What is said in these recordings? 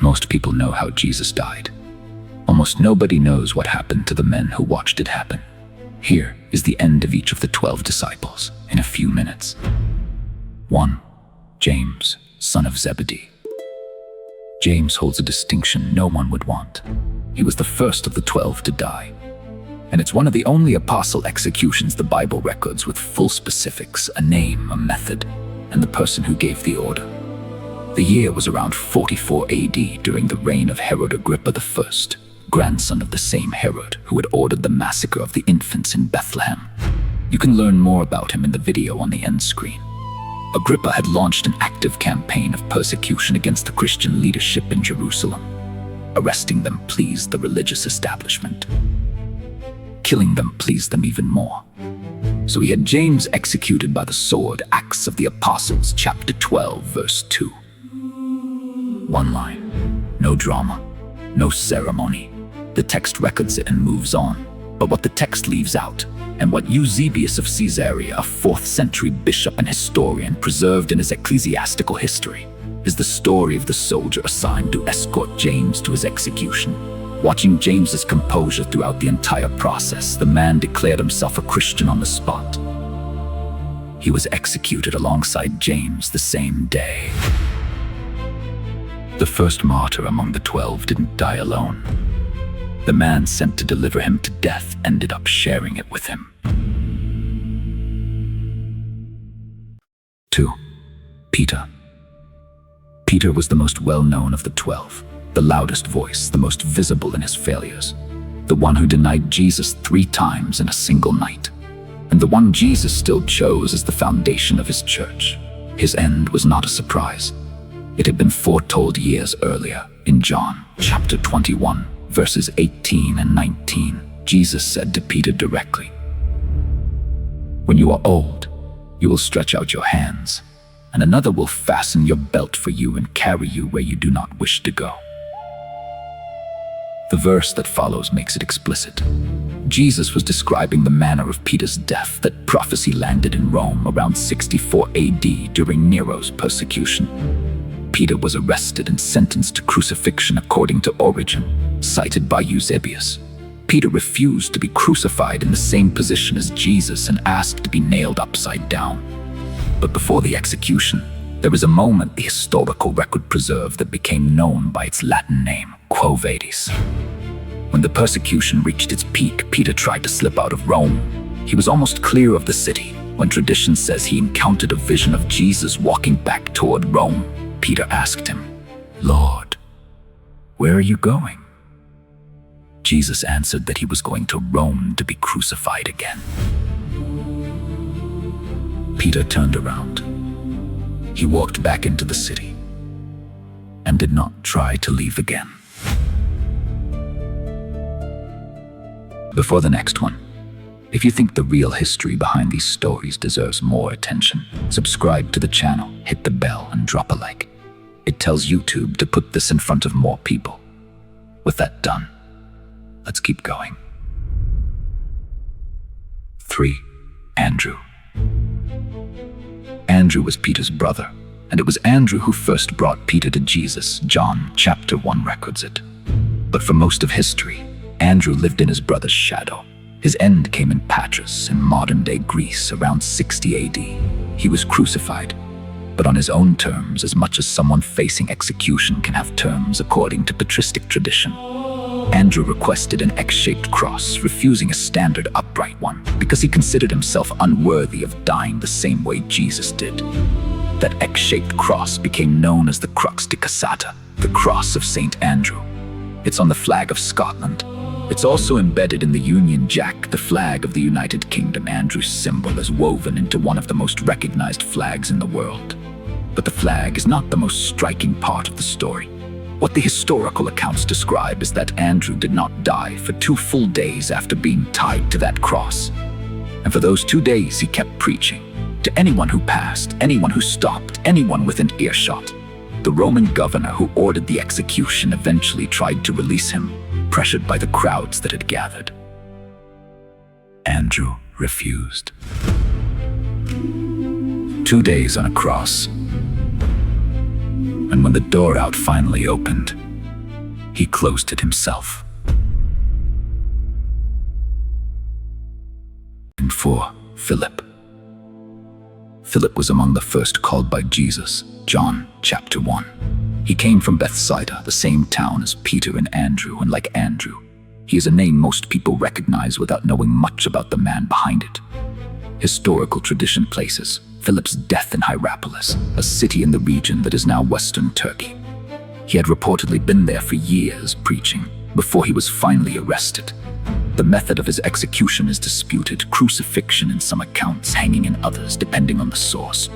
Most people know how Jesus died. Almost nobody knows what happened to the men who watched it happen. Here is the end of each of the 12 disciples in a few minutes. 1. James, son of Zebedee. James holds a distinction no one would want. He was the first of the 12 to die. And it's one of the only apostle executions the Bible records with full specifics, a name, a method, and the person who gave the order. The year was around 44 AD during the reign of Herod Agrippa I, grandson of the same Herod who had ordered the massacre of the infants in Bethlehem. You can learn more about him in the video on the end screen. Agrippa had launched an active campaign of persecution against the Christian leadership in Jerusalem. Arresting them pleased the religious establishment. Killing them pleased them even more. So he had James executed by the sword, Acts of the Apostles, chapter 12, verse 2. One line, no drama, no ceremony. The text records it and moves on. But what the text leaves out, and what Eusebius of Caesarea, a 4th century bishop and historian, preserved in his ecclesiastical history, is the story of the soldier assigned to escort James to his execution. Watching James's composure throughout the entire process, the man declared himself a Christian on the spot. He was executed alongside James the same day. The first martyr among the 12 didn't die alone. The man sent to deliver him to death ended up sharing it with him. 2. Peter. Peter was the most well-known of the 12, the loudest voice, the most visible in his failures, the one who denied Jesus 3 times in a single night, and the one Jesus still chose as the foundation of his church. His end was not a surprise. It had been foretold years earlier. In John chapter 21, verses 18 and 19, Jesus said to Peter directly, "When you are old, you will stretch out your hands, and another will fasten your belt for you and carry you where you do not wish to go." The verse that follows makes it explicit. Jesus was describing the manner of Peter's death. That prophecy landed in Rome around 64 AD during Nero's persecution. Peter was arrested and sentenced to crucifixion according to Origen, cited by Eusebius. Peter refused to be crucified in the same position as Jesus and asked to be nailed upside down. But before the execution, there was a moment the historical record preserved that became known by its Latin name, Quo Vadis. When the persecution reached its peak, Peter tried to slip out of Rome. He was almost clear of the city when tradition says he encountered a vision of Jesus walking back toward Rome. Peter asked him, "Lord, where are you going?" Jesus answered that he was going to Rome to be crucified again. Peter turned around. He walked back into the city and did not try to leave again. Before the next one, if you think the real history behind these stories deserves more attention, subscribe to the channel, hit the bell, and drop a like. It tells YouTube to put this in front of more people. With that done, let's keep going. 3. Andrew. Andrew was Peter's brother, and it was Andrew who first brought Peter to Jesus. John chapter 1 records it. But for most of history, Andrew lived in his brother's shadow. His end came in Patras in modern-day Greece around 60 AD. He was crucified, but on his own terms, as much as someone facing execution can have terms according to patristic tradition. Andrew requested an X-shaped cross, refusing a standard upright one, because he considered himself unworthy of dying the same way Jesus did. That X-shaped cross became known as the Crux de Cassata, the Cross of St. Andrew. It's on the flag of Scotland. It's also embedded in the Union Jack, the flag of the United Kingdom. Andrew's symbol is woven into one of the most recognized flags in the world. But the flag is not the most striking part of the story. What the historical accounts describe is that Andrew did not die for 2 full days after being tied to that cross. And for those 2 days he kept preaching to anyone who passed, anyone who stopped, anyone within earshot. The Roman governor who ordered the execution eventually tried to release him, pressured by the crowds that had gathered. Andrew refused. 2 days on a cross. And when the door out finally opened, he closed it himself. And 4. Philip. Philip was among the first called by Jesus, John chapter 1. He came from Bethsaida, the same town as Peter and Andrew, and like Andrew, he is a name most people recognize without knowing much about the man behind it. Historical tradition places Philip's death in Hierapolis, a city in the region that is now western Turkey. He had reportedly been there for years preaching before he was finally arrested. The method of his execution is disputed, crucifixion in some accounts, hanging in others, depending on the source.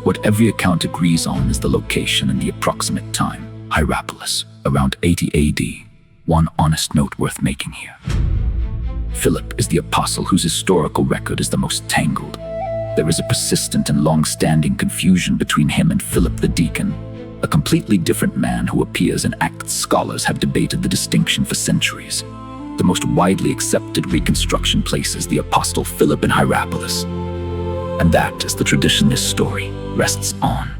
What every account agrees on is the location and the approximate time, Hierapolis, around 80 AD. One honest note worth making here. Philip is the apostle whose historical record is the most tangled. There is a persistent and long-standing confusion between him and Philip the deacon, a completely different man who appears in Acts. Scholars have debated the distinction for centuries. The most widely accepted reconstruction places the apostle Philip in Hierapolis, and that is the tradition this story rests on.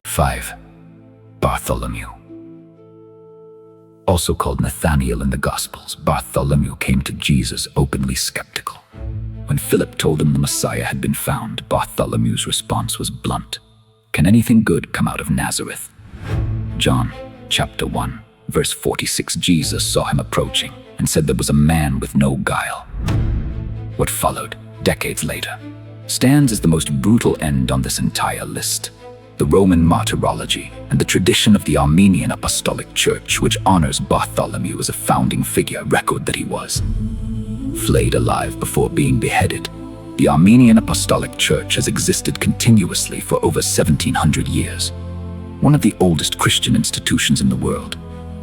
5. Bartholomew. Also called Nathanael in the Gospels, Bartholomew came to Jesus openly skeptical. When Philip told him the Messiah had been found, Bartholomew's response was blunt. Can anything good come out of Nazareth? John chapter 1, verse 46. Jesus saw him approaching and said there was a man with no guile. What followed, decades later, stands as the most brutal end on this entire list. The Roman martyrology and the tradition of the Armenian Apostolic Church, which honors Bartholomew as a founding figure, record that he was flayed alive before being beheaded. The Armenian Apostolic Church has existed continuously for over 1700 years. One of the oldest Christian institutions in the world.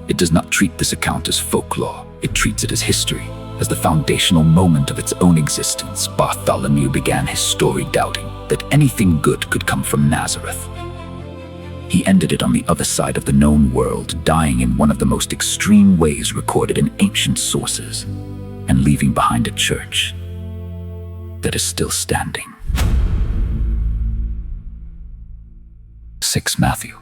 It does not treat this account as folklore. It treats it as history, as the foundational moment of its own existence. Bartholomew began his story doubting that anything good could come from Nazareth. He ended it on the other side of the known world, dying in one of the most extreme ways recorded in ancient sources, and leaving behind a church that is still standing. 6. Matthew.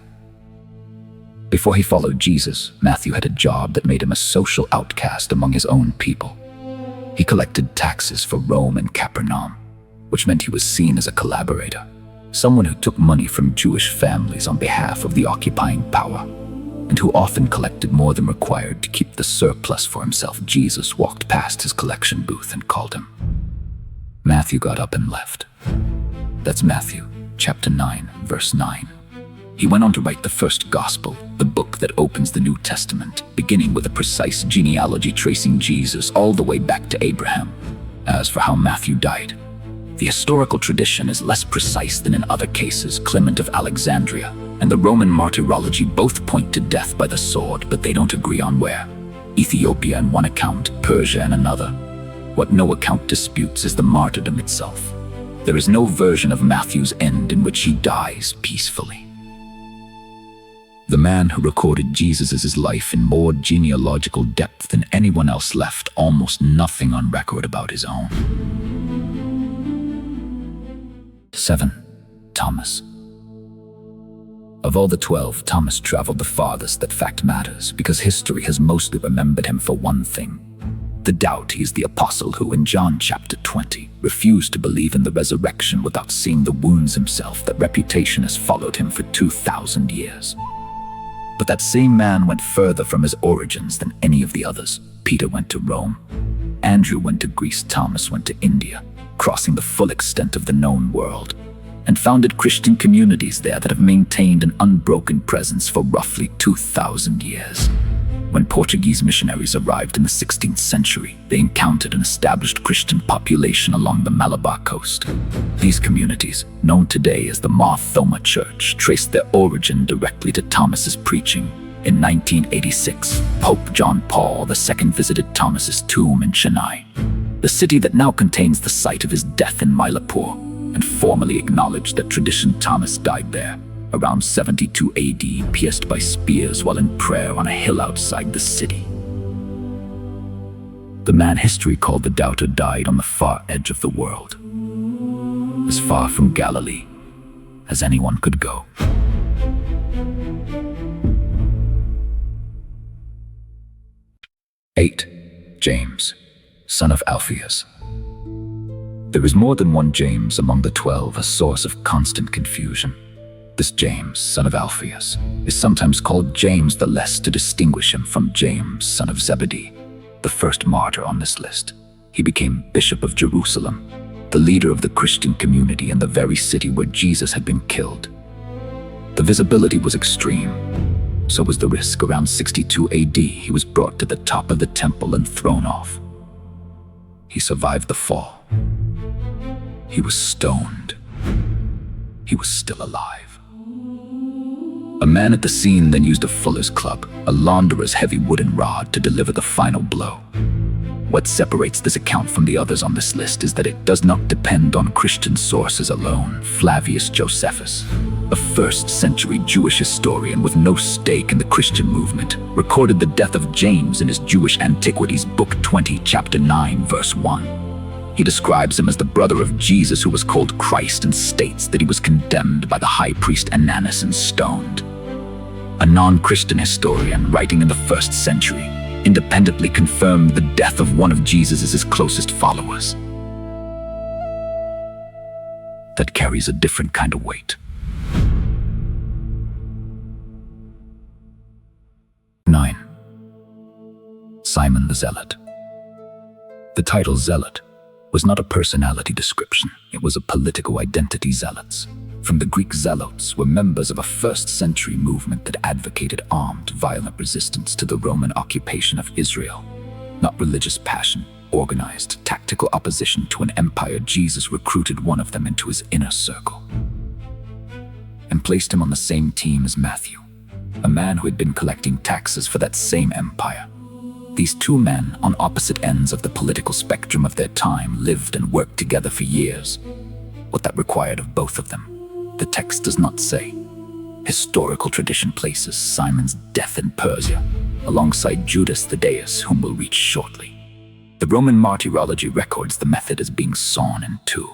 Before he followed Jesus, Matthew had a job that made him a social outcast among his own people. He collected taxes for Rome and Capernaum, which meant he was seen as a collaborator, someone who took money from Jewish families on behalf of the occupying power, and who often collected more than required to keep the surplus for himself. Jesus walked past his collection booth and called him. Matthew got up and left. That's Matthew, chapter 9, verse 9. He went on to write the first gospel, the book that opens the New Testament, beginning with a precise genealogy tracing Jesus all the way back to Abraham. As for how Matthew died, the historical tradition is less precise than in other cases. Clement of Alexandria and the Roman martyrology both point to death by the sword, but they don't agree on where. Ethiopia in one account, Persia in another. What no account disputes is the martyrdom itself. There is no version of Matthew's end in which he dies peacefully. The man who recorded Jesus' life in more genealogical depth than anyone else left almost nothing on record about his own. 7. Thomas. Of all the 12, Thomas traveled the farthest. That fact matters because history has mostly remembered him for one thing: the doubt he is the apostle who, in John chapter 20, refused to believe in the resurrection without seeing the wounds himself. That reputation has followed him for 2,000 years. But that same man went further from his origins than any of the others. Peter went to Rome. Andrew went to Greece. Thomas went to India, crossing the full extent of the known world, and founded Christian communities there that have maintained an unbroken presence for roughly 2,000 years. When Portuguese missionaries arrived in the 16th century, they encountered an established Christian population along the Malabar coast. These communities, known today as the Mar Thoma Church, traced their origin directly to Thomas's preaching. In 1986, Pope John Paul II visited Thomas's tomb in Chennai, the city that now contains the site of his death in Mylapore, and formally acknowledged that tradition Thomas died there around 72 AD, pierced by spears while in prayer on a hill outside the city. The man history called the doubter died on the far edge of the world, as far from Galilee as anyone could go. 8. James, son of Alphaeus. There is more than one James among the 12, a source of constant confusion. This James, son of Alphaeus, is sometimes called James the Less to distinguish him from James, son of Zebedee, the first martyr on this list. He became Bishop of Jerusalem, the leader of the Christian community in the very city where Jesus had been killed. The visibility was extreme. So was the risk. Around 62 AD, he was brought to the top of the temple and thrown off. He survived the fall. He was stoned. He was still alive. A man at the scene then used a fuller's club, a launderer's heavy wooden rod, to deliver the final blow. What separates this account from the others on this list is that it does not depend on Christian sources alone. Flavius Josephus, a first-century Jewish historian with no stake in the Christian movement, recorded the death of James in his Jewish Antiquities, Book 20, Chapter 9, Verse 1. He describes him as the brother of Jesus, who was called Christ, and states that he was condemned by the high priest Ananus and stoned. A non-Christian historian writing in the 1st century independently confirmed the death of one of Jesus' closest followers. That carries a different kind of weight. 9. Simon the Zealot. The title Zealot was not a personality description, it was a political identity. Zealots, from the Greek zealots, were members of a 1st century movement that advocated armed, violent resistance to the Roman occupation of Israel. Not religious passion, organized, tactical opposition to an empire. Jesus recruited one of them into his inner circle and placed him on the same team as Matthew, a man who had been collecting taxes for that same empire. These two men, on opposite ends of the political spectrum of their time, lived and worked together for years. What that required of both of them, the text does not say. Historical tradition places Simon's death in Persia, alongside Judas Thaddaeus, whom we'll reach shortly. The Roman martyrology records the method as being sawn in two.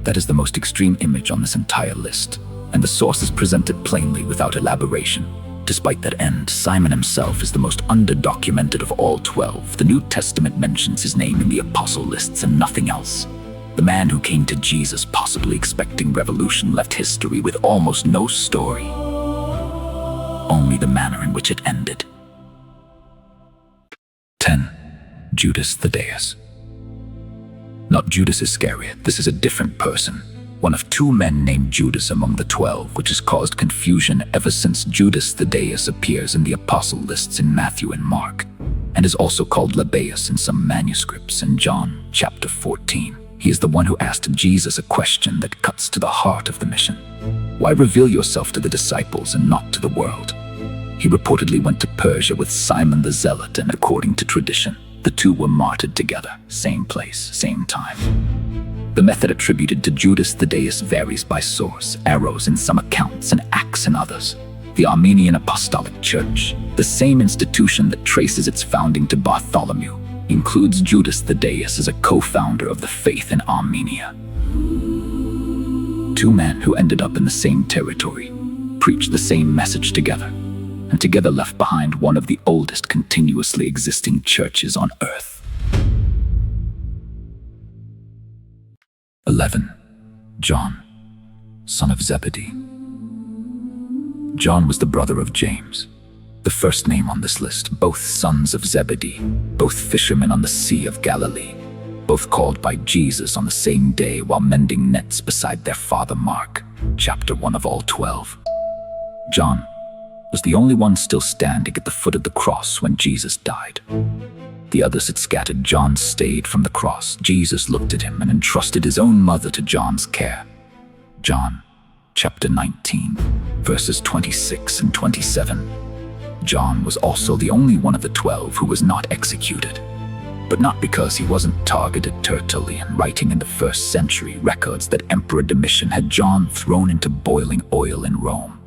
That is the most extreme image on this entire list, and the source is presented plainly without elaboration. Despite that end, Simon himself is the most underdocumented of all 12. The New Testament mentions his name in the apostle lists and nothing else. The man who came to Jesus possibly expecting revolution left history with almost no story, only the manner in which it ended. 10. Judas Thaddaeus. Not Judas Iscariot, this is a different person. One of two men named Judas among the 12, which has caused confusion ever since. Judas Thaddaeus appears in the apostle lists in Matthew and Mark, and is also called Lebbaeus in some manuscripts in John chapter 14. He is the one who asked Jesus a question that cuts to the heart of the mission. Why reveal yourself to the disciples and not to the world? He reportedly went to Persia with Simon the Zealot, and according to tradition, the two were martyred together, same place, same time. The method attributed to Judas Thaddaeus varies by source, arrows in some accounts and axe in others. The Armenian Apostolic Church, the same institution that traces its founding to Bartholomew, includes Judas Thaddaeus as a co-founder of the faith in Armenia. Two men who ended up in the same territory, preached the same message together, and together left behind one of the oldest continuously existing churches on earth. 11. John, son of Zebedee. John was the brother of James, the first name on this list, both sons of Zebedee, both fishermen on the Sea of Galilee, both called by Jesus on the same day while mending nets beside their father Mark, chapter 1 of all 12. John was the only one still standing at the foot of the cross when Jesus died. The others had scattered. John stayed from the cross. Jesus looked at him and entrusted his own mother to John's care. John, chapter 19, verses 26 and 27. John was also the only one of the 12 who was not executed, but not because he wasn't targeted. Tertullian, writing in the 1st century, records that Emperor Domitian had John thrown into boiling oil in Rome.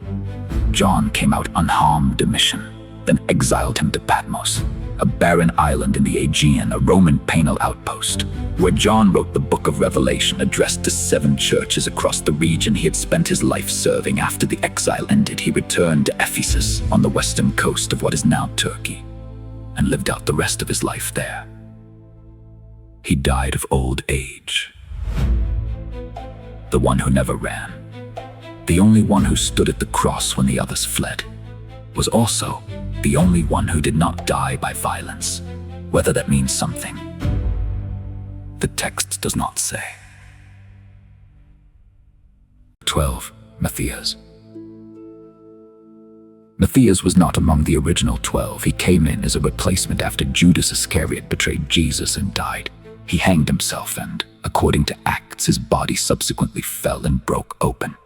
John came out unharmed. Domitian then exiled him to Patmos, a barren island in the Aegean, a Roman penal outpost, where John wrote the book of Revelation addressed to 7 churches across the region he had spent his life serving. After the exile ended, he returned to Ephesus on the western coast of what is now Turkey. and lived out the rest of his life there. He died of old age. The one who never ran, the only one who stood at the cross when the others fled, was also the only one who did not die by violence, whether that means something. The text does not say. 12. Matthias. Matthias was not among the original 12. He came in as a replacement after Judas Iscariot betrayed Jesus and died. He hanged himself and, according to Acts, his body subsequently fell and broke open.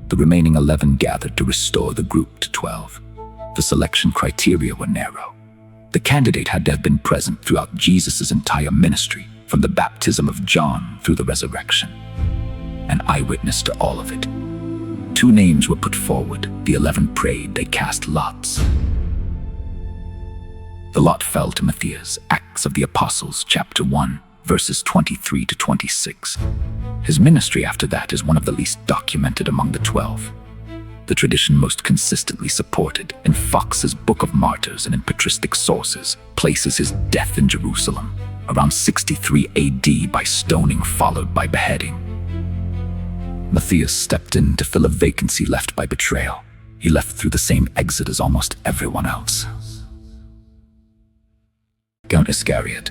The remaining 11 gathered to restore the group to 12. The selection criteria were narrow. The candidate had to have been present throughout Jesus' entire ministry, from the baptism of John through the resurrection. An eyewitness to all of it. 2 names were put forward. The 11 prayed. They cast lots. The lot fell to Matthias. Acts of the Apostles, chapter 1, verses 23 to 26. His ministry after that is one of the least documented among the 12. The tradition most consistently supported in Fox's Book of Martyrs and in patristic sources places his death in Jerusalem, around 63 AD by stoning followed by beheading. Matthias stepped in to fill a vacancy left by betrayal. He left through the same exit as almost everyone else. Count Iscariot,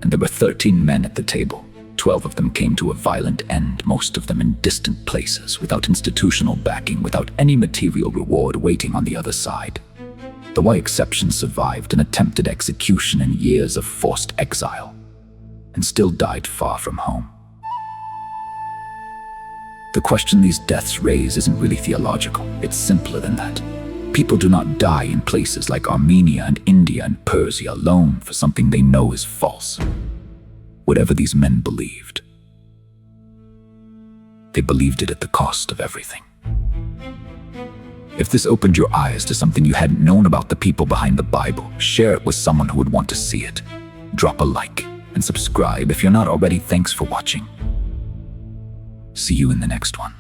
and there were 13 men at the table. 12 of them came to a violent end, most of them in distant places, without institutional backing, without any material reward waiting on the other side. The one exception survived an attempted execution and years of forced exile, and still died far from home. The question these deaths raise isn't really theological. It's simpler than that. People do not die in places like Armenia and India and Persia alone for something they know is false. Whatever these men believed, they believed it at the cost of everything. If this opened your eyes to something you hadn't known about the people behind the Bible, share it with someone who would want to see it. Drop a like and subscribe if you're not already. Thanks for watching. See you in the next one.